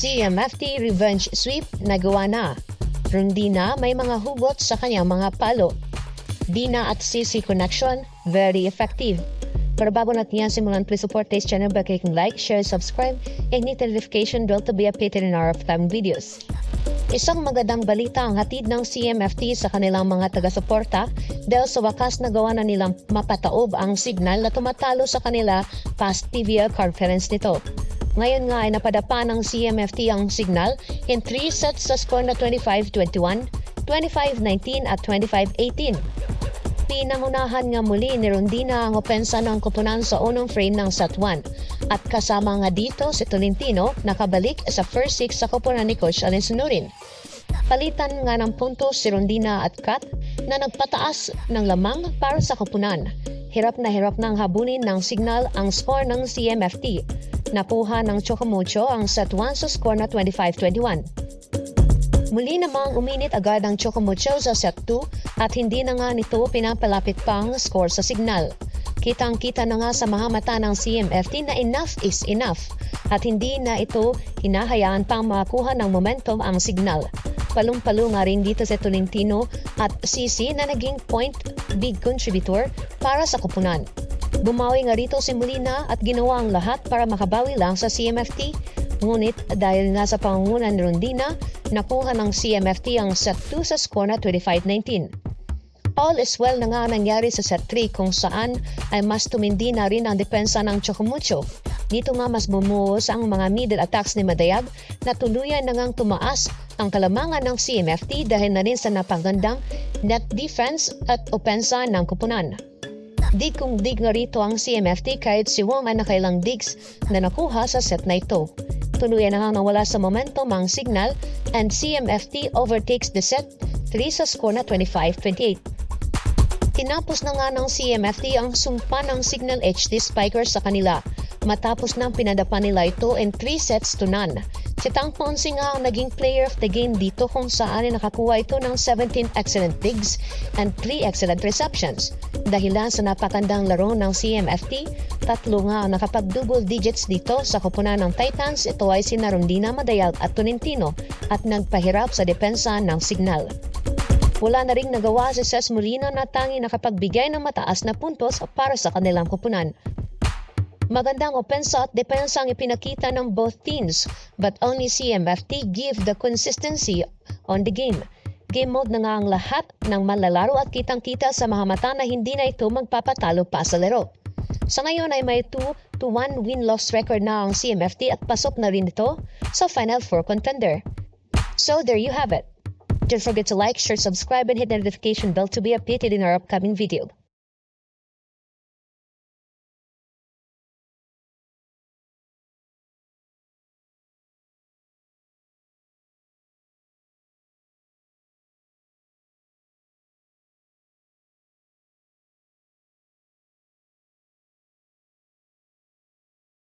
CMFT Revenge Sweep nagawa na. Rondina may mga hugot sa kanyang mga palo. Dina at CC connection, very effective. Para bago natin yan simulan, please support this channel by clicking like, share, subscribe, and hit the notification bell to be updated in our upcoming videos. Isang magandang balita ang hatid ng CMFT sa kanilang mga taga-suporta dahil sa wakas nagawa na nilang mapataob ang signal na tumatalo sa kanila past PVL conference nito. Ngayon nga ay napadapa ng CMFT ang signal in 3 sets sa score na 25-21, 25-19 at 25-18. Pinangunahan nga muli ni Rondina ang opensa ng koponan sa unang frame ng set 1 at kasama nga dito si Tolentino nakabalik sa first 6 sa koponan ni Coach Allen Sunurin. Palitan nga ng puntos si Rondina at Kat na nagpataas ng lamang para sa koponan. Hirap nang habunin ng signal ang score ng CMFT. Nakuha ng Chocomucho ang set 1 sa score na 25-21. Muli namang uminit agad ang Chocomucho sa set 2 at hindi na nga nito pinapalapit pa ang score sa signal. Kitang-kita na nga sa mga mata ng CMFT na enough is enough at hindi na ito hinahayaan pang makakuha ng momentum ang signal. Palong-palo nga rin dito si Tolentino at CC na naging point big contributor para sa koponan. Bumawi nga rito si Molina at ginawa ang lahat para makabawi lang sa CMFT. Ngunit dahil nga sa pangungunan ni Rondina, nakuha ng CMFT ang set 2 sa score na 25-19. All is well na nga nangyari sa set 3 kung saan ay mas tumindi na rin ang depensa ng Chocomucho. Dito nga mas bumuhos ang mga middle attacks ni Madayag na tuluyan na ngang tumaas ang kalamangan ng CMFT dahil na rin sa napagandang net defense at opensa ng koponan. Dig kung dig nga rito ang CMFT kahit si Wong ay nakailang digs na nakuha sa set na ito. Tuluyan na nga nawala sa momentum ang signal and CMFT overtakes the set 3 sa score na 25-28. Tinapos na nga ng CMFT ang sumpa ng Signal HD Spikers sa kanila matapos nang pinadapa nila ito in 3 sets to none. Si Tang Ponsi nga ang naging player of the game dito kung saan nakakuha ito ng 17 excellent digs and 3 excellent receptions. Dahilan sa napakandang laro ng CMFT, tatlo nga ang nakapag-double digits dito sa koponan ng Titans. Ito ay sina Rondina, Madayag at Tolentino at nagpahirap sa depensa ng signal. Wala na ring nagawa si Ces Molina na tanging nakapagbigay ng mataas na puntos para sa kanilang koponan. Magandang opensa at depensa ang ipinakita ng both teams but only CMFT give the consistency on the game. Game mode na nga ang lahat ng manlalaro at kitang-kita sa mga mata na hindi na ito magpapatalo pa sa laro. Sa ngayon ay may 2-1 win-loss record na ang CMFT at pasok na rin ito sa Final Four contender. So there you have it. Don't forget to like, share, subscribe, and hit the notification bell to be updated in our upcoming video.